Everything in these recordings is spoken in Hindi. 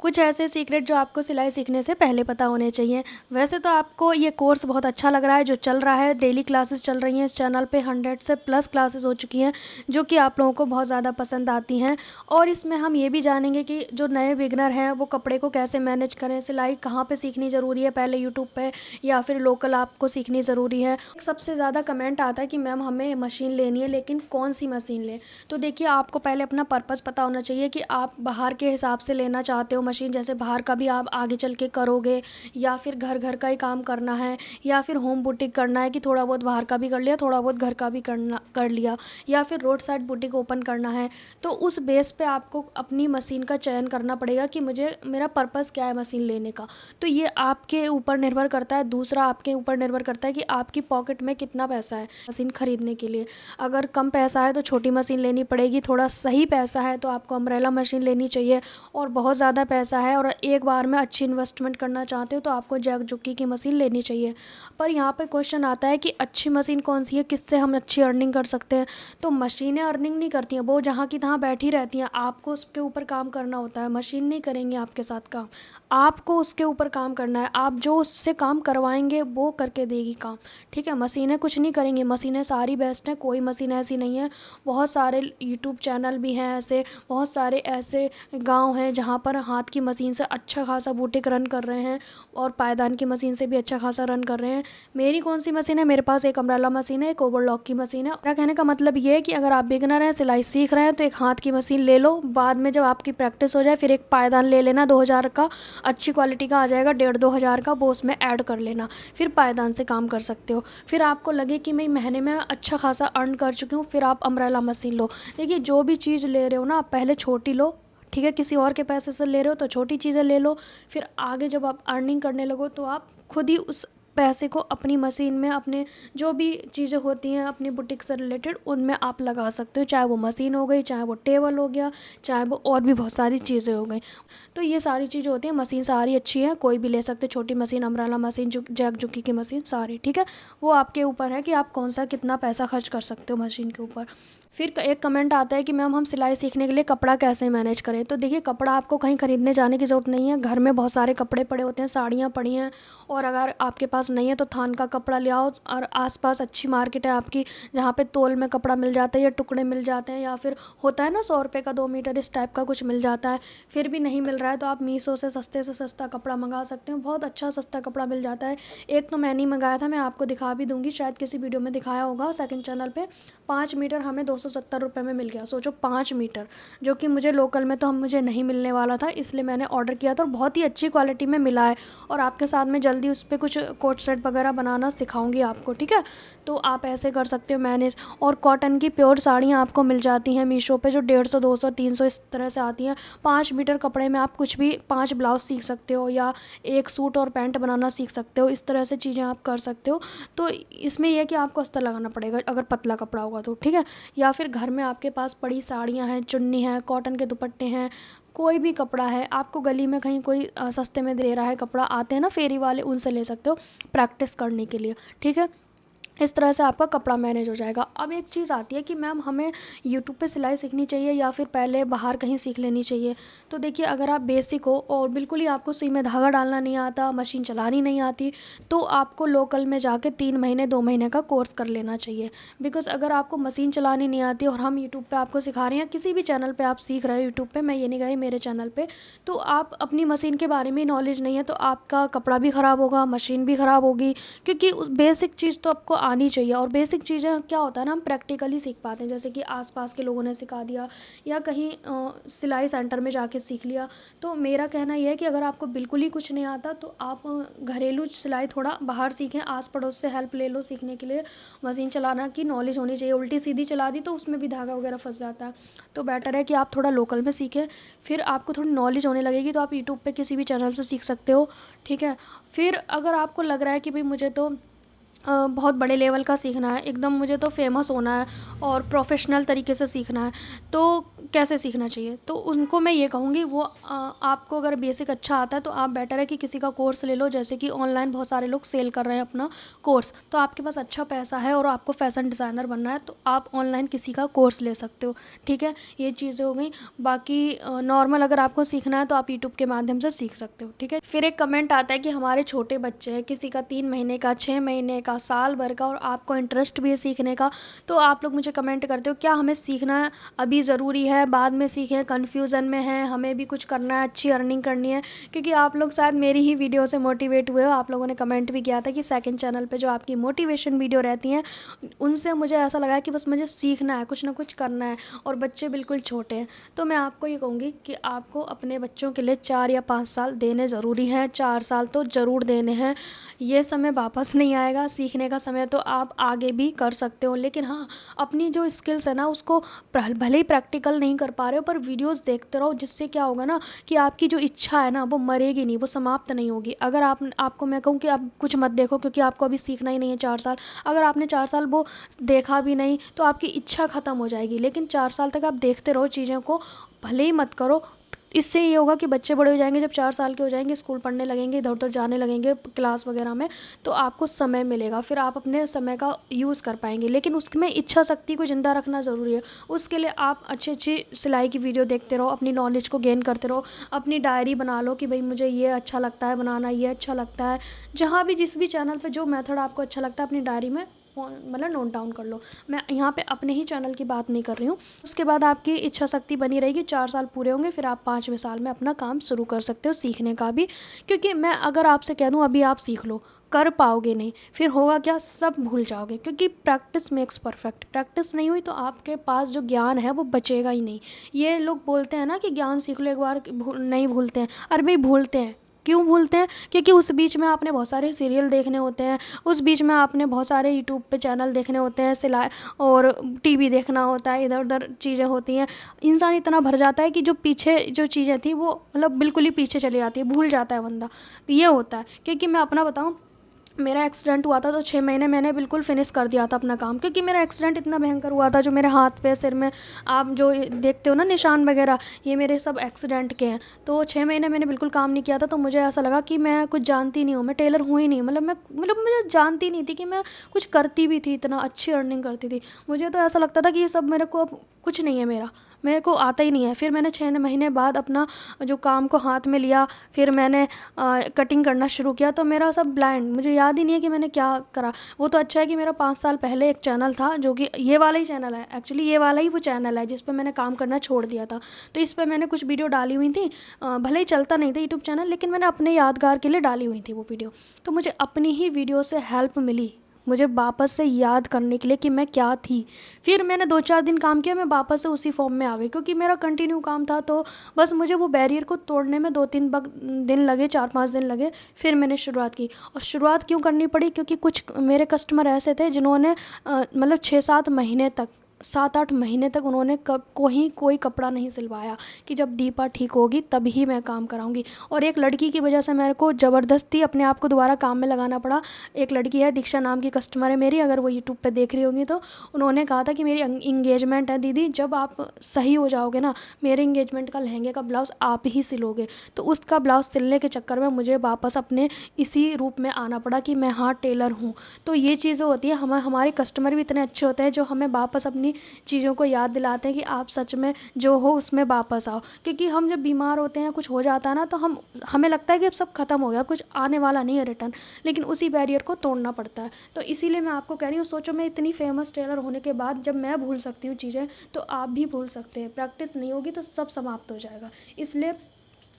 कुछ ऐसे सीक्रेट जो आपको सिलाई सीखने से पहले पता होने चाहिए। वैसे तो आपको ये कोर्स बहुत अच्छा लग रहा है जो चल रहा है, डेली क्लासेस चल रही हैं इस चैनल पे, 100 से प्लस क्लासेस हो चुकी हैं जो कि आप लोगों को बहुत ज़्यादा पसंद आती हैं। और इसमें हम ये भी जानेंगे कि जो नए बिगनर हैं वो कपड़े को कैसे मैनेज करें, सिलाई कहाँ पे सीखनी ज़रूरी है, पहले यूट्यूब पे या फिर लोकल आपको सीखनी ज़रूरी है। सबसे ज़्यादा कमेंट आता है कि मैम हमें मशीन लेनी है लेकिन कौन सी मशीन लें। तो देखिए, आपको पहले अपना पर्पज़ पता होना चाहिए कि आप बाहर के हिसाब से लेना चाहते हो मशीन, जैसे बाहर का भी आप आगे चल के करोगे या फिर घर घर का ही काम करना है या फिर होम बुटीक करना है कि थोड़ा बहुत बाहर का भी कर लिया, थोड़ा बहुत घर का भी करना कर लिया, या फिर रोड साइड बुटीक ओपन करना है। तो उस बेस पे आपको अपनी मशीन का चयन करना पड़ेगा कि मुझे मेरा पर्पज़ क्या है मशीन लेने का। तो ये आपके ऊपर निर्भर करता है। दूसरा, आपके ऊपर निर्भर करता है कि आपकी पॉकेट में कितना पैसा है मशीन ख़रीदने के लिए। अगर कम पैसा है तो छोटी मशीन लेनी पड़ेगी, थोड़ा सही पैसा है तो आपको अम्ब्रेला मशीन लेनी चाहिए, और बहुत ज़्यादा पैसा है और एक बार में अच्छी इन्वेस्टमेंट करना चाहते हो तो आपको जैक जुकी की मशीन लेनी चाहिए। पर यहाँ पे क्वेश्चन आता है कि अच्छी मशीन कौन सी है, किससे हम अच्छी अर्निंग कर सकते हैं। तो मशीनें अर्निंग नहीं करती हैं, वो जहाँ की तहाँ बैठी रहती हैं, आपको उसके ऊपर काम करना होता है। मशीन नहीं करेंगे आपके साथ काम, आपको उसके ऊपर काम करना है। आप जो उससे काम करवाएंगे वो करके देगी काम, ठीक है। मशीनें कुछ नहीं करेंगी, मशीनें सारी बेस्ट हैं, कोई मशीन ऐसी नहीं है। बहुत सारे यूट्यूब चैनल भी हैं ऐसे, बहुत सारे ऐसे गांव हैं जहां पर हाथ की मशीन से अच्छा खासा बुटीक रन कर रहे हैं और पायदान की मशीन से भी अच्छा खासा रन कर रहे हैं। मेरी कौन सी मशीन है? मेरे पास एक अम्ब्रेला मशीन है, एक ओवरलॉक की मशीन है। मेरा कहने का मतलब ये है कि अगर आप बिगनर हैं, सिलाई सीख रहे हैं, तो एक हाथ की मशीन ले लो। बाद में जब आपकी प्रैक्टिस हो जाए फिर एक पायदान ले लेना 2000 का, अच्छी क्वालिटी का आ जाएगा, 1,500-2,000 का, वो उसमें ऐड कर लेना। फिर पायदान से काम कर सकते हो। फिर आपको लगे कि मैं महीने में अच्छा खासा अर्न कर चुकी हूँ, फिर आप अम्ब्रेला मशीन लो। देखिए, जो भी चीज़ ले रहे हो ना, आप पहले छोटी लो, ठीक है। किसी और के पैसे से ले रहे हो तो छोटी चीज़ें ले लो, फिर आगे जब आप अर्निंग करने लगो तो आप खुद ही उस पैसे को अपनी मशीन में, अपने जो भी चीज़ें होती हैं अपनी बुटीक से रिलेटेड, उनमें आप लगा सकते हो। चाहे वो मशीन हो गई, चाहे वो टेबल हो गया, चाहे वो और भी बहुत सारी चीज़ें हो गई। तो ये सारी चीज़ें होती हैं। मशीन सारी अच्छी है, कोई भी ले सकते, छोटी मशीन, अम्ब्रेला मशीन, जैक जुकी की मशीन, सारी ठीक है। वो आपके ऊपर है कि आप कौन सा कितना पैसा खर्च कर सकते हो मशीन के ऊपर। फिर एक कमेंट आता है कि मैम हम सिलाई सीखने के लिए कपड़ा कैसे मैनेज करें। तो देखिए, कपड़ा आपको कहीं ख़रीदने जाने की ज़रूरत नहीं है, घर में बहुत सारे कपड़े पड़े होते हैं, साड़ियाँ पड़ी हैं। और अगर आपके पास नहीं है तो थान का कपड़ा ले आओ, और आसपास अच्छी मार्केट है आपकी जहाँ पे तोल में कपड़ा मिल जाता है या टुकड़े मिल जाते हैं, या फिर होता है ना 100 रुपये का 2 मीटर, इस टाइप का कुछ मिल जाता है। फिर भी नहीं मिल रहा है तो आप मीशो से सस्ता कपड़ा मंगा सकते हो, बहुत अच्छा सस्ता कपड़ा मिल जाता है। एक तो मैंने ही मंगाया था, मैं आपको दिखा भी दूंगी, शायद किसी वीडियो में दिखाया होगा सेकंड चैनल पे। 5 मीटर हमें 270 रुपये में मिल गया, सोचो 5 मीटर, जो कि मुझे लोकल में तो मुझे नहीं मिलने वाला था, इसलिए मैंने ऑर्डर किया था और बहुत ही अच्छी क्वालिटी में मिला है। और आपके साथ में जल्दी उस पर कुछ कोट सेट वगैरह बनाना सिखाऊंगी आपको, ठीक है। तो आप ऐसे कर सकते हो मैनेज। और कॉटन की प्योर साड़ियाँ आपको मिल जाती हैं मीशो पे, जो 150, 200, 300 इस तरह से आती हैं। 5 मीटर कपड़े में आप कुछ भी 5 ब्लाउज सीख सकते हो, या एक सूट और पैंट बनाना सीख सकते हो, इस तरह से चीज़ें आप कर सकते हो। तो इसमें यह है कि आपको अस्तर लगाना पड़ेगा अगर पतला कपड़ा होगा तो, ठीक है। या फिर घर में आपके पास पड़ी साड़ियाँ हैं, चुन्नी है, कॉटन के दुपट्टे हैं, कोई भी कपड़ा है, आपको गली में कहीं कोई सस्ते में दे रहा है कपड़ा, आते हैं ना फेरी वाले, उनसे ले सकते हो प्रैक्टिस करने के लिए, ठीक है। इस तरह से आपका कपड़ा मैनेज हो जाएगा। अब एक चीज़ आती है कि मैम हमें यूट्यूब पे सिलाई सीखनी चाहिए या फिर पहले बाहर कहीं सीख लेनी चाहिए। तो देखिए, अगर आप बेसिक हो और बिल्कुल ही आपको सुई में धागा डालना नहीं आता, मशीन चलानी नहीं आती, तो आपको लोकल में जाके 3 महीने 2 महीने का कोर्स कर लेना चाहिए। बिकॉज़ अगर आपको मशीन चलानी नहीं आती और हम यूट्यूब पे आपको सिखा रहे हैं, किसी भी चैनल पे आप सीख रहे हो यूट्यूब पे, मैं ये नहीं कह रही मेरे चैनल पे, तो आप अपनी मशीन के बारे में नॉलेज नहीं है तो आपका कपड़ा भी ख़राब होगा, मशीन भी ख़राब होगी। क्योंकि बेसिक चीज़ तो आपको आनी चाहिए, और बेसिक चीज़ें क्या होता है ना, हम प्रैक्टिकली सीख पाते हैं, जैसे कि आसपास के लोगों ने सिखा दिया या कहीं सिलाई सेंटर में जाके सीख लिया। तो मेरा कहना यह है कि अगर आपको बिल्कुल ही कुछ नहीं आता तो आप घरेलू सिलाई थोड़ा बाहर सीखें, आस पड़ोस से हेल्प ले लो सीखने के लिए। मशीन चलाना की नॉलेज होनी चाहिए, उल्टी सीधी चला दी तो उसमें भी धागा वगैरह फंस जाता है। तो बेटर है कि आप थोड़ा लोकल में सीखें, फिर आपको थोड़ी नॉलेज होने लगेगी तो आप यूट्यूब पे किसी भी चैनल से सीख सकते हो, ठीक है। फिर अगर आपको लग रहा है कि भाई मुझे तो बहुत बड़े लेवल का सीखना है, एकदम मुझे तो फ़ेमस होना है और प्रोफ़ेशनल तरीके से सीखना है, तो कैसे सीखना चाहिए? तो उनको मैं ये कहूँगी वो आपको अगर बेसिक अच्छा आता है तो आप बेटर है कि किसी का कोर्स ले लो, जैसे कि ऑनलाइन बहुत सारे लोग सेल कर रहे हैं अपना कोर्स, तो आपके पास अच्छा पैसा है और आपको फ़ैशन डिज़ाइनर बनना है तो आप ऑनलाइन किसी का कोर्स ले सकते हो, ठीक है? ये चीज़ें हो गई। बाकी नॉर्मल अगर आपको सीखना है तो आप यूट्यूब के माध्यम से सीख सकते हो, ठीक है? फिर एक कमेंट आता है कि हमारे छोटे बच्चे हैं, किसी का 3 महीने का, 6 महीने का, साल भर का और आपको इंटरेस्ट भी है सीखने का, तो आप लोग मुझे कमेंट करते हो क्या हमें सीखना अभी ज़रूरी है, बाद में सीखें, कन्फ्यूज़न में हैं, हमें भी कुछ करना है, अच्छी अर्निंग करनी है। क्योंकि आप लोग शायद मेरी ही वीडियो से मोटिवेट हुए हो, आप लोगों ने कमेंट भी किया था कि सेकंड चैनल पे जो आपकी मोटिवेशन वीडियो रहती हैं, उनसे मुझे ऐसा लगा कि बस मुझे सीखना है, कुछ ना कुछ करना है और बच्चे बिल्कुल छोटे हैं। तो मैं आपको ये कहूँगी कि आपको अपने बच्चों के लिए 4 या 5 साल देने ज़रूरी हैं, 4 साल तो ज़रूर देने हैं। ये समय वापस नहीं आएगा, सीखने का समय तो आप आगे भी कर सकते हो, लेकिन हाँ, अपनी जो स्किल्स है ना उसको भले ही प्रैक्टिकल नहीं कर पा रहे हो पर वीडियोस देखते रहो, जिससे क्या होगा ना कि आपकी जो इच्छा है ना वो मरेगी नहीं, वो समाप्त नहीं होगी। अगर आपको मैं कहूँ कि आप कुछ मत देखो क्योंकि आपको अभी सीखना ही नहीं है 4 साल, अगर आपने 4 साल वो देखा भी नहीं तो आपकी इच्छा ख़त्म हो जाएगी, लेकिन 4 साल तक आप देखते रहो चीज़ों को, भले ही मत करो। इससे ये होगा कि बच्चे बड़े हो जाएंगे, जब 4 साल के हो जाएंगे, स्कूल पढ़ने लगेंगे, इधर उधर जाने लगेंगे क्लास वगैरह में, तो आपको समय मिलेगा, फिर आप अपने समय का यूज़ कर पाएंगे। लेकिन उसमें इच्छा शक्ति को ज़िंदा रखना ज़रूरी है। उसके लिए आप अच्छी अच्छी सिलाई की वीडियो देखते रहो, अपनी नॉलेज को गेन करते रहो, अपनी डायरी बना लो कि भाई मुझे ये अच्छा लगता है बनाना, ये अच्छा लगता है, जहाँ भी जिस भी चैनल पे जो मेथड आपको अच्छा लगता है अपनी डायरी में मतलब नोट डाउन कर लो। मैं यहाँ पे अपने ही चैनल की बात नहीं कर रही हूँ। उसके बाद आपकी इच्छा शक्ति बनी रहेगी, 4 साल पूरे होंगे, फिर आप 5वें साल में अपना काम शुरू कर सकते हो सीखने का भी। क्योंकि मैं अगर आपसे कह दूँ अभी आप सीख लो, कर पाओगे नहीं, फिर होगा क्या, सब भूल जाओगे, क्योंकि प्रैक्टिस मेक्स परफेक्ट। प्रैक्टिस नहीं हुई तो आपके पास जो ज्ञान है वो बचेगा ही नहीं। ये लोग बोलते हैं ना कि ज्ञान सीख लो एक बार, नहीं भूलते हैं। अरे भाई भूलते हैं, क्यों भूलते हैं? क्योंकि उस बीच में आपने बहुत सारे सीरियल देखने होते हैं, उस बीच में आपने बहुत सारे यूट्यूब पे चैनल देखने होते हैं, सिलाई और टीवी देखना होता है, इधर उधर चीज़ें होती हैं। इंसान इतना भर जाता है कि जो पीछे जो चीज़ें थी वो मतलब बिल्कुल ही पीछे चली जाती है, भूल जाता है बंदा। तो ये होता है। क्योंकि मैं अपना बताऊँ, मेरा एक्सीडेंट हुआ था तो 6 महीने मैंने बिल्कुल फिनिश कर दिया था अपना काम, क्योंकि मेरा एक्सीडेंट इतना भयंकर हुआ था, जो मेरे हाथ पे सिर में आप जो देखते हो ना निशान वगैरह, ये मेरे सब एक्सीडेंट के हैं। तो 6 महीने मैंने बिल्कुल काम नहीं किया था, तो मुझे ऐसा लगा कि मैं कुछ जानती नहीं हूँ, मैं टेलर हूँ ही नहीं, मतलब मुझे जानती नहीं थी कि मैं कुछ करती भी थी, इतना अच्छी अर्निंग करती थी। मुझे तो ऐसा लगता था कि ये सब मेरे को अब कुछ नहीं है, मेरे को आता ही नहीं है। फिर मैंने 6 महीने बाद अपना जो काम को हाथ में लिया, फिर मैंने कटिंग करना शुरू किया, तो मेरा सब ब्लाइंड, मुझे याद ही नहीं है कि मैंने क्या करा। वो तो अच्छा है कि मेरा 5 साल पहले एक चैनल था, जो कि ये वाला ही चैनल है, एक्चुअली ये वाला ही वो चैनल है जिस पे मैंने काम करना छोड़ दिया था। तो इस पे मैंने कुछ वीडियो डाली हुई थी, भले ही चलता नहीं था यूट्यूब चैनल, लेकिन मैंने अपने यादगार के लिए डाली हुई थी वो वीडियो। तो मुझे अपनी ही वीडियो से हेल्प मिली, मुझे वापस से याद करने के लिए कि मैं क्या थी। फिर मैंने 2-4 दिन काम किया, मैं वापस से उसी फॉर्म में आ गई, क्योंकि मेरा कंटिन्यू काम था। तो बस मुझे वो बैरियर को तोड़ने में 2-3 दिन लगे, 4-5 दिन लगे, फिर मैंने शुरुआत की। और शुरुआत क्यों करनी पड़ी? क्योंकि कुछ मेरे कस्टमर ऐसे थे जिन्होंने मतलब 6-7 महीने तक, 7-8 महीने तक उन्होंने कोई कपड़ा नहीं सिलवाया कि जब दीपा ठीक होगी तभी मैं काम कराऊंगी। और एक लड़की की वजह से मेरे को ज़बरदस्ती अपने आप को दोबारा काम में लगाना पड़ा। एक लड़की है, दीक्षा नाम की कस्टमर है मेरी, अगर वो यूट्यूब पे देख रही होगी तो उन्होंने कहा था कि मेरी इंगेजमेंट है दीदी, जब आप सही हो जाओगे ना, मेरे इंगेजमेंट का लहंगे का ब्लाउज़ आप ही सिलोगे। तो उसका ब्लाउज़ सिलने के चक्कर में मुझे वापस अपने इसी रूप में आना पड़ा कि मैं हाँ टेलर हूँ। तो ये चीज़ें होती है, हमारे कस्टमर भी इतने अच्छे होते हैं जो हमें वापस अपनी चीज़ों को याद दिलाते हैं कि आप सच में जो हो उसमें वापस आओ। क्योंकि हम जब बीमार होते हैं, कुछ हो जाता है ना, तो हमें लगता है कि अब सब ख़त्म हो गया, कुछ आने वाला नहीं है रिटर्न, लेकिन उसी बैरियर को तोड़ना पड़ता है। तो इसीलिए मैं आपको कह रही हूँ, सोचो मैं इतनी फेमस टेलर होने के बाद जब मैं भूल सकती हूँ चीज़ें, तो आप भी भूल सकते हैं। प्रैक्टिस नहीं होगी तो सब समाप्त हो जाएगा। इसलिए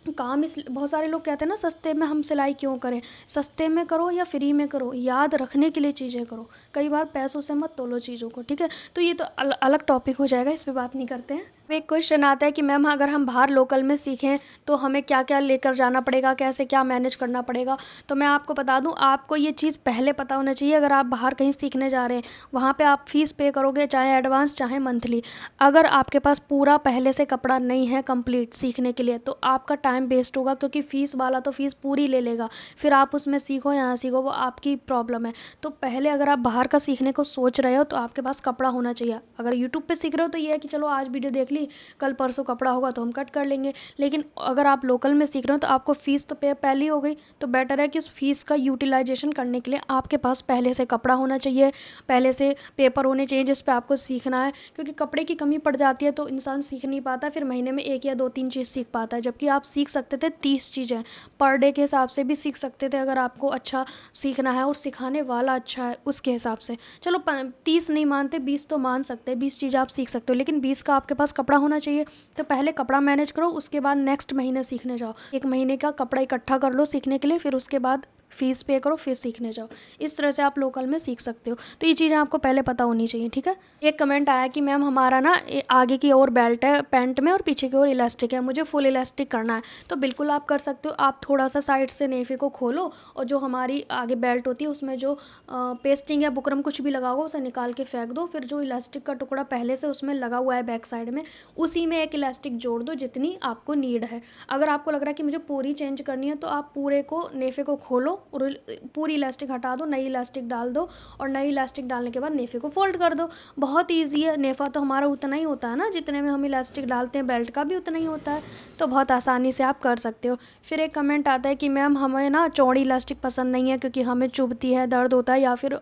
काम इस बहुत सारे लोग कहते हैं ना, सस्ते में हम सिलाई क्यों करें? सस्ते में करो या फ्री में करो, याद रखने के लिए चीज़ें करो। कई बार पैसों से मत तोलो चीज़ों को, ठीक है? तो ये तो अलग टॉपिक हो जाएगा, इस पे बात नहीं करते हैं। एक क्वेश्चन आता है कि मैम अगर हम बाहर लोकल में सीखें तो हमें क्या-क्या लेकर जाना पड़ेगा, कैसे क्या मैनेज करना पड़ेगा? तो मैं आपको बता दूँ, आपको ये चीज़ पहले पता होना चाहिए। अगर आप बाहर कहीं सीखने जा रहे हैं, वहाँ पे आप फ़ीस पे करोगे, चाहे एडवांस चाहे मंथली। अगर आपके पास पूरा पहले से कपड़ा नहीं है कंप्लीट सीखने के लिए, तो आपका टाइम वेस्ट होगा, क्योंकि फ़ीस वाला तो फ़ीस पूरी ले लेगा। फिर आप उसमें सीखो या ना सीखो, वो आपकी प्रॉब्लम है। तो पहले अगर आप बाहर का सीखने को सोच रहे हो तो आपके पास कपड़ा होना चाहिए। अगर यूट्यूब पे सीख रहे हो तो ये है कि चलो आज वीडियो देख ली, कल परसों कपड़ा होगा तो हम कट कर लेंगे। लेकिन अगर आप लोकल में सीख रहे हो तो आपको फ़ीस तो पे पहले ही हो गई, तो बेटर है कि उस फ़ीस का यूटिलाइजेशन करने के लिए आपके पास पहले से कपड़ा होना चाहिए, पहले से पेपर होने चाहिए जिस पे आपको सीखना है। क्योंकि कपड़े की कमी पड़ जाती है तो इंसान सीख नहीं पाता, फिर महीने में 1 या 2-3 चीज़ सीख पाता है, जबकि आप सीख सकते थे 30 चीज़ें। पर डे के हिसाब से भी सीख सकते थे, अगर आपको अच्छा सीखना है और सिखाने वाला अच्छा है उसके हिसाब से। चलो 30 नहीं मानते, 20 तो मान सकते हैं, 20 चीज़ें आप सीख सकते हो, लेकिन 20 का आपके पास कपड़ा होना चाहिए। तो पहले कपड़ा मैनेज करो, उसके बाद नेक्स्ट महीने सीखने जाओ। 1 महीने का कपड़ा इकट्ठा कर लो सीखने के लिए, फिर उसके बाद फ़ीस पे करो, फिर सीखने जाओ। इस तरह से आप लोकल में सीख सकते हो। तो ये चीज़ें आपको पहले पता होनी चाहिए, ठीक है? एक कमेंट आया कि मैम हमारा ना आगे की ओर बेल्ट है पैंट में और पीछे की ओर इलास्टिक है, मुझे फुल इलास्टिक करना है। तो बिल्कुल आप कर सकते हो। आप थोड़ा-सा साइड से नेफे को खोलो और जो हमारी आगे बेल्ट होती है उसमें जो पेस्टिंग या बुकरम कुछ भी लगा होगा उसे निकाल के फेंक दो। फिर जो इलास्टिक का टुकड़ा पहले से उसमें लगा हुआ है बैक साइड में, उसी में एक इलास्टिक जोड़ दो जितनी आपको नीड है। अगर आपको लग रहा है कि मुझे पूरी चेंज करनी है तो आप पूरे को नेफे को खोलो और पूरी इलास्टिक हटा दो, नई इलास्टिक डाल दो और नई इलास्टिक डालने के बाद नेफे को फोल्ड कर दो। बहुत ईजी है। नेफा तो हमारा उतना ही होता है ना, जितने में हम इलास्टिक डालते हैं, बेल्ट का भी उतना ही होता है। तो बहुत आसानी से आप कर सकते हो। फिर एक कमेंट आता है कि मैम हमें ना चौड़ी इलास्टिक पसंद नहीं है क्योंकि हमें चुभती है, दर्द होता है, या फिर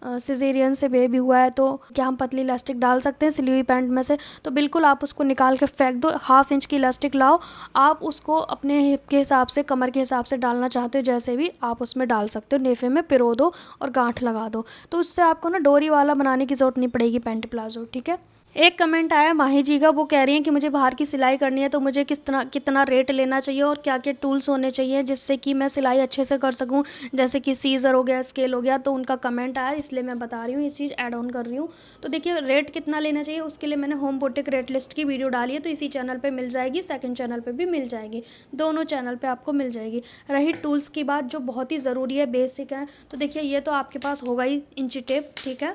सिजेरियन से बेबी हुआ है, तो क्या हम पतली इलास्टिक डाल सकते हैं सिली हुई पैंट में से? तो बिल्कुल आप उसको निकाल के फेंक दो। 1/2 इंच की इलास्टिक लाओ, आप उसको अपने हिप के हिसाब से, कमर के हिसाब से डालना चाहते हो जैसे भी आप उसमें डाल सकते हो। नेफे में पिरो दो और गांठ लगा दो, तो उससे आपको ना डोरी वाला बनाने की ज़रूरत नहीं पड़ेगी पैंट प्लाजो, ठीक है? एक कमेंट आया माही जी का, वो कह रही हैं कि मुझे बाहर की सिलाई करनी है तो मुझे कितना रेट लेना चाहिए और क्या क्या टूल्स होने चाहिए जिससे कि मैं सिलाई अच्छे से कर सकूं, जैसे कि सीज़र हो गया, स्केल हो गया। तो उनका कमेंट आया इसलिए मैं बता रही हूँ, इस चीज़ ऐड ऑन कर रही हूँ। तो देखिए, रेट कितना लेना चाहिए उसके लिए मैंने होम बुटीक रेट लिस्ट की वीडियो डाली है, तो इसी चैनल पर मिल जाएगी, सेकेंड चैनल पर भी मिल जाएगी, दोनों चैनल पर आपको मिल जाएगी। रही टूल्स की बात, जो बहुत ही ज़रूरी है, बेसिक है, तो देखिए ये तो आपके पास होगा ही, इंची टेप, ठीक है?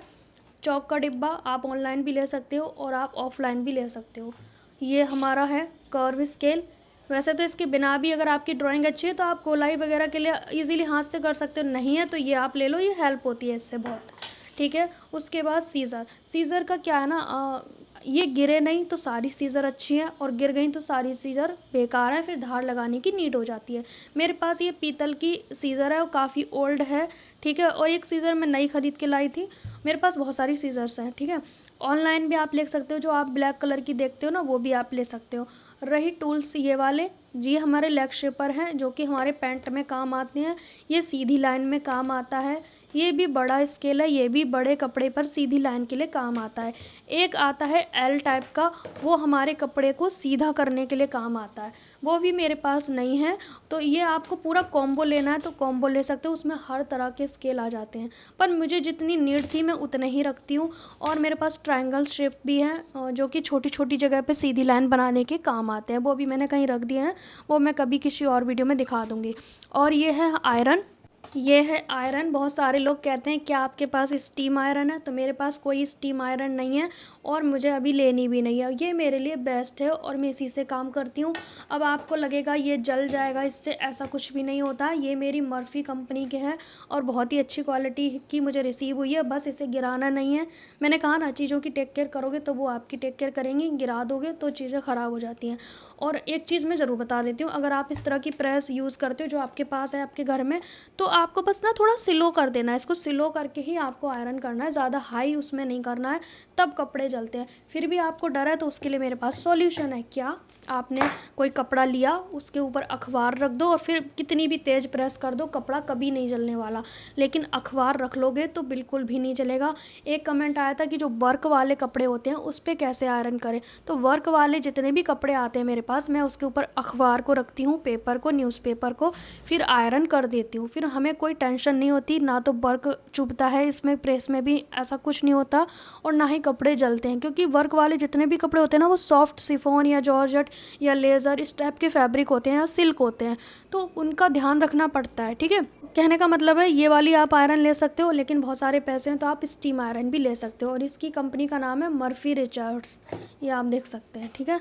चौक का डिब्बा आप ऑनलाइन भी ले सकते हो और आप ऑफलाइन भी ले सकते हो। ये हमारा है कर्व स्केल। वैसे तो इसके बिना भी अगर आपकी ड्राइंग अच्छी है तो आप गोलाई वगैरह के लिए इजीली हाथ से कर सकते हो, नहीं है तो ये आप ले लो, ये हेल्प होती है इससे बहुत, ठीक है? उसके बाद सीज़र। सीज़र का क्या है ना, ये गिरे नहीं तो सारी सीज़र अच्छी है और गिर गई तो सारी सीज़र बेकार है, फिर धार लगाने की नीड हो जाती है। मेरे पास ये पीतल की सीज़र है और काफ़ी ओल्ड है, ठीक है? और एक सीज़र मैं नई ख़रीद के लाई थी। मेरे पास बहुत सारी सीज़र्स हैं, ठीक है? ऑनलाइन भी आप ले सकते हो, जो आप ब्लैक कलर की देखते हो ना वो भी आप ले सकते हो। रही टूल्स ये वाले, ये हमारे लेग शेपर हैं जो कि हमारे पैंट में काम आते हैं। ये सीधी लाइन में काम आता है। ये भी बड़ा स्केल है, ये भी बड़े कपड़े पर सीधी लाइन के लिए काम आता है। एक आता है एल टाइप का, वो हमारे कपड़े को सीधा करने के लिए काम आता है, वो भी मेरे पास नहीं है। तो ये आपको पूरा कॉम्बो लेना है तो कॉम्बो ले सकते हो, उसमें हर तरह के स्केल आ जाते हैं। पर मुझे जितनी नीड थी मैं उतने ही रखती हूँ। और मेरे पास ट्रायंगल शेप भी है जो कि छोटी छोटी जगह पे सीधी लाइन बनाने के काम आते हैं, वो भी मैंने कहीं रख दिए हैं, वो मैं कभी किसी और वीडियो में दिखा दूँगी। और ये है आयरन। ये है आयरन। बहुत सारे लोग कहते हैं क्या आपके पास स्टीम आयरन है, तो मेरे पास कोई स्टीम आयरन नहीं है और मुझे अभी लेनी भी नहीं है। ये मेरे लिए बेस्ट है और मैं इसी से काम करती हूँ। अब आपको लगेगा ये जल जाएगा इससे, ऐसा कुछ भी नहीं होता। ये मेरी मर्फी कंपनी के है और बहुत ही अच्छी क्वालिटी की मुझे रिसीव हुई है, बस इसे गिराना नहीं है। मैंने कहा ना, चीज़ों की टेक केयर करोगे तो वो आपकी टेक केयर करेंगी, गिरा दोगे तो चीज़ें ख़राब हो जाती हैं। और एक चीज़ मैं ज़रूर बता देती हूँ, अगर आप इस तरह की प्रेस यूज़ करते हो जो आपके पास है आपके घर में, तो आपको बस ना थोड़ा स्लो कर देना है, इसको स्लो करके ही आपको आयरन करना है, ज़्यादा हाई उसमें नहीं करना है, तब कपड़े जलते हैं। फिर भी आपको डर है तो उसके लिए मेरे पास सॉल्यूशन है। क्या, आपने कोई कपड़ा लिया, उसके ऊपर अखबार रख दो और फिर कितनी भी तेज़ प्रेस कर दो, कपड़ा कभी नहीं जलने वाला। लेकिन अखबार रख लोगे तो बिल्कुल भी नहीं जलेगा। एक कमेंट आया था कि जो वर्क वाले कपड़े होते हैं उस पर कैसे आयरन करें, तो वर्क वाले जितने भी कपड़े आते हैं मेरे पास, मैं उसके ऊपर अखबार को रखती हूँ, पेपर को, न्यूज़पेपर को, फिर आयरन कर देती हूँ। फिर हमें हमें कोई टेंशन नहीं होती, ना तो वर्क चुभता है इसमें, प्रेस में भी ऐसा कुछ नहीं होता, और ना ही कपड़े जलते हैं, क्योंकि वर्क वाले जितने भी कपड़े होते हैं ना वो सॉफ्ट शिफॉन या जॉर्जेट या लेज़र इस टाइप के फैब्रिक होते हैं या सिल्क होते हैं, तो उनका ध्यान रखना पड़ता है। ठीक है, कहने का मतलब है ये वाली आप आयरन ले सकते हो, लेकिन बहुत सारे पैसे हैं तो आप स्टीम आयरन भी ले सकते हो, और इसकी कंपनी का नाम है मर्फी रिचर्ड्स, ये आप देख सकते हैं। ठीक है,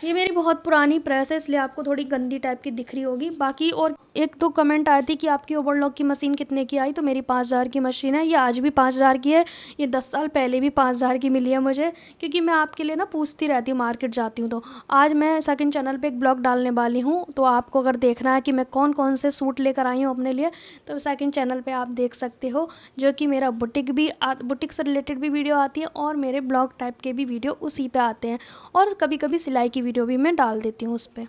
ये मेरी बहुत पुरानी प्रेस है इसलिए आपको थोड़ी गंदी टाइप की दिख रही होगी। बाकी और एक दो कमेंट आए थे कि आपकी ओवरलॉक की मशीन कितने की आई, तो मेरी 5,000 की मशीन है, ये आज भी 5,000 की है, ये 10 साल पहले भी 5,000 की मिली है मुझे, क्योंकि मैं आपके लिए ना पूछती रहती हूँ, मार्केट जाती हूँ। तो आज मैं सेकंड चैनल पे एक ब्लॉग डालने वाली हूँ, तो आपको अगर देखना है कि मैं कौन कौन से सूट लेकर आई हूँ अपने लिए, तो सेकंड चैनल पर आप देख सकते हो, जो कि मेरा बुटीक से रिलेटेड भी वीडियो आती है, और मेरे ब्लॉग टाइप के भी वीडियो उसी पर आते हैं, और कभी कभी सिलाई की वीडियो भी मैं डाल देती हूँ उस पर।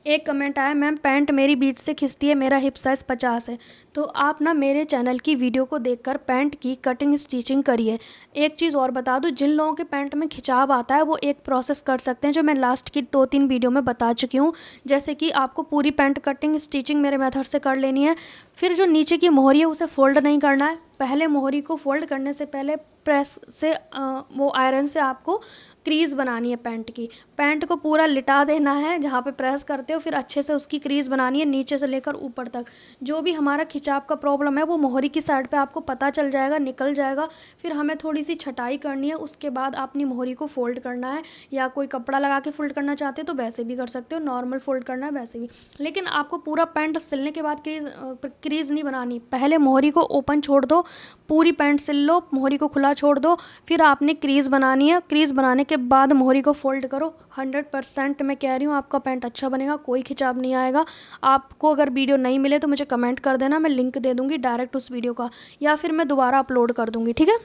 एक कमेंट आया, मैम पैंट मेरी बीच से खिंचती है, मेरा हिप साइज़ 50 है, तो आप ना मेरे चैनल की वीडियो को देखकर पैंट की कटिंग स्टिचिंग करिए। एक चीज़ और बता दूं, जिन लोगों के पैंट में खिंचाव आता है वो एक प्रोसेस कर सकते हैं जो मैं लास्ट की 2-3 वीडियो में बता चुकी हूँ। जैसे कि आपको पूरी पैंट कटिंग स्टिचिंग मेरे मेथड से कर लेनी है, फिर जो नीचे की मोहरी है उसे फ़ोल्ड नहीं करना है, पहले मोहरी को फ़ोल्ड करने से पहले प्रेस से वो आयरन से आपको क्रीज़ बनानी है पैंट की, पैंट को पूरा लिटा देना है जहाँ पे प्रेस करते हो, फिर अच्छे से उसकी क्रीज़ बनानी है नीचे से लेकर ऊपर तक। जो भी हमारा खिंचाव का प्रॉब्लम है वो मोहरी की साइड पे आपको पता चल जाएगा, निकल जाएगा। फिर हमें थोड़ी सी छटाई करनी है, उसके बाद अपनी मोहरी को फ़ोल्ड करना है, या कोई कपड़ा लगा के फ़ोल्ड करना चाहते हो तो वैसे भी कर सकते हो, नॉर्मल फ़ोल्ड करना है वैसे भी। लेकिन आपको पूरा पैंट सिलने के बाद क्रीज़ नहीं बनानी, पहले मोहरी को ओपन छोड़ दो, पूरी पैंट सिल लो, मोहरी को खुला छोड़ दो, फिर आपने क्रीज़ बनानी है, क्रीज़ बनाने के बाद मोहरी को फ़ोल्ड करो। 100% मैं कह रही हूँ आपका पैंट अच्छा बनेगा, कोई खिंचाव नहीं आएगा। आपको अगर वीडियो नहीं मिले तो मुझे कमेंट कर देना, मैं लिंक दे दूँगी डायरेक्ट उस वीडियो का, या फिर मैं दोबारा अपलोड कर दूँगी। ठीक है,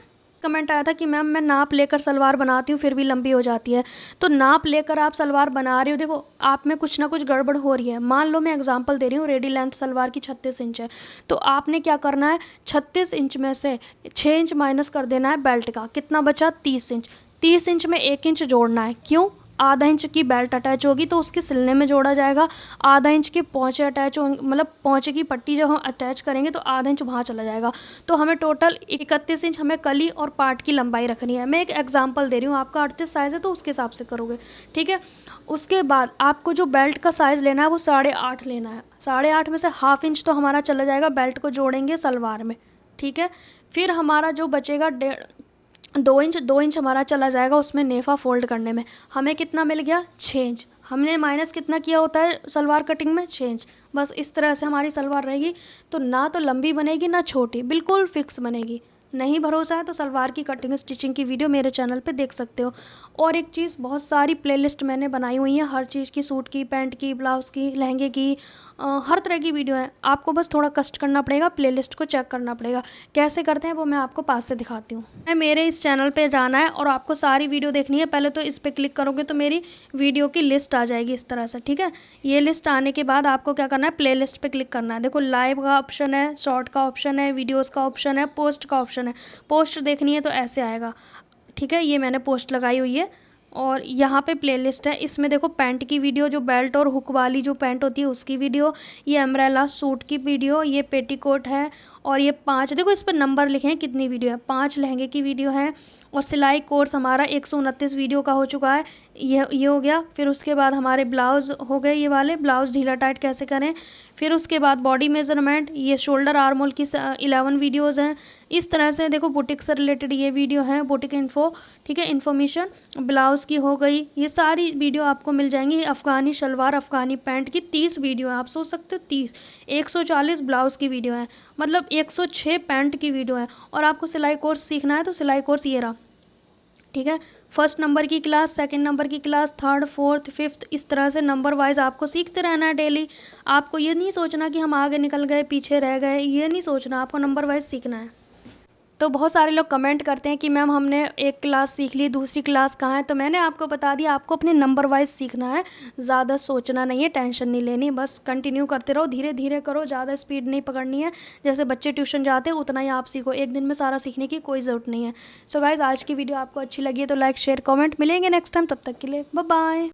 कमेंट आया था कि मैम मैं नाप लेकर सलवार बनाती हूँ फिर भी लंबी हो जाती है। तो नाप लेकर आप सलवार बना रहे हो, देखो आप में कुछ ना कुछ गड़बड़ हो रही है। मान लो मैं एग्जांपल दे रही हूँ, रेडी लेंथ सलवार की 36 इंच है, तो आपने क्या करना है, 36 इंच में से 6 इंच माइनस कर देना है बेल्ट का, कितना बचा 30 इंच। 30 इंच में 1 इंच जोड़ना है, क्यों, आधा इंच की बेल्ट अटैच होगी तो उसके सिलने में जोड़ा जाएगा, आधा इंच के पोंचे अटैच होंगे, मतलब पोंचे की पट्टी जब हम अटैच करेंगे तो आधा इंच वहाँ चला जाएगा। तो हमें टोटल 31 इंच हमें कली और पार्ट की लंबाई रखनी है। मैं एक एग्जांपल दे रही हूँ, आपका 38 साइज़ है तो उसके हिसाब से करोगे। ठीक है, उसके बाद आपको जो बेल्ट का साइज़ लेना है वो 8.5 लेना है, 8.5 में से हाफ इंच तो हमारा चला जाएगा, बेल्ट को जोड़ेंगे सलवार में। ठीक है, फिर हमारा जो बचेगा 2 इंच हमारा चला जाएगा उसमें नेफा फ़ोल्ड करने में। हमें कितना मिल गया, 6 इंच। हमने माइनस कितना किया होता है सलवार कटिंग में, 6 इंच। बस इस तरह से हमारी सलवार रहेगी, तो ना तो लंबी बनेगी ना छोटी, बिल्कुल फिक्स बनेगी। नहीं भरोसा है तो सलवार की कटिंग स्टिचिंग की वीडियो मेरे चैनल पे देख सकते हो। और एक चीज़, बहुत सारी प्लेलिस्ट मैंने बनाई हुई है हर चीज़ की, सूट की, पैंट की, ब्लाउज़ की, लहंगे की, हर तरह की वीडियो है। आपको बस थोड़ा कष्ट करना पड़ेगा, प्लेलिस्ट को चेक करना पड़ेगा। कैसे करते हैं वो मैं आपको पास से दिखाती हूँ। मेरे इस चैनल पे जाना है और आपको सारी वीडियो देखनी है। पहले तो इस पर क्लिक करोगे तो मेरी वीडियो की लिस्ट आ जाएगी इस तरह से। ठीक है, ये लिस्ट आने के बाद आपको क्या करना है, प्ले लिस्ट पर क्लिक करना है। देखो लाइव का ऑप्शन है, शॉर्ट का ऑप्शन है, वीडियोज़ का ऑप्शन है, पोस्ट का ऑप्शन है। पोस्ट देखनी है तो ऐसे आएगा। ठीक है, ये मैंने पोस्ट लगाई हुई है, और यहाँ पे प्लेलिस्ट है। इसमें देखो पैंट की वीडियो, जो बेल्ट और हुक वाली जो पैंट होती है उसकी वीडियो, ये अम्ब्रेला सूट की वीडियो, ये पेटीकोट है, और ये 5, देखो इस पर नंबर लिखे हैं कितनी वीडियो है, 5 लहंगे की वीडियो है, और सिलाई कोर्स हमारा 129 वीडियो का हो चुका है। ये हो गया। फिर उसके बाद हमारे ब्लाउज़ हो गए, ये वाले ब्लाउज़ ढीला टाइट कैसे करें। फिर उसके बाद बॉडी मेजरमेंट, ये शोल्डर आर्म होल की 11 वीडियोज़ हैं। इस तरह से देखो बुटीक से रिलेटेड ये वीडियो है, बुटीक इन्फो। ठीक है, इन्फॉर्मेशन ब्लाउज़ की हो गई, ये सारी वीडियो आपको मिल जाएंगी। अफ़गानी शलवार, अफ़गानी पैंट की 30 वीडियो है, आप सोच सकते हो 30, 140 ब्लाउज़ की वीडियो है, मतलब 106 पैंट की वीडियो है। और आपको सिलाई कोर्स सीखना है तो सिलाई कोर्स ये रहा। ठीक है, फर्स्ट नंबर की क्लास, सेकंड नंबर की क्लास, थर्ड, फोर्थ, फिफ्थ, इस तरह से नंबर वाइज आपको सीखते रहना है डेली। आपको ये नहीं सोचना कि हम आगे निकल गए पीछे रह गए, ये नहीं सोचना, आपको नंबर वाइज सीखना है। तो बहुत सारे लोग कमेंट करते हैं कि मैम हमने एक क्लास सीख ली, दूसरी क्लास कहाँ है, तो मैंने आपको बता दिया, आपको अपने नंबर वाइज सीखना है, ज़्यादा सोचना नहीं है, टेंशन नहीं लेनी, बस कंटिन्यू करते रहो, धीरे धीरे करो, ज़्यादा स्पीड नहीं पकड़नी है। जैसे बच्चे ट्यूशन जाते हैं उतना ही आप सीखो, एक दिन में सारा सीखने की कोई ज़रूरत नहीं है। सो गाइज़, आज की वीडियो आपको अच्छी लगी है तो लाइक शेयर कमेंट, मिलेंगे नेक्स्ट टाइम, तब तक के लिए बाय बाय।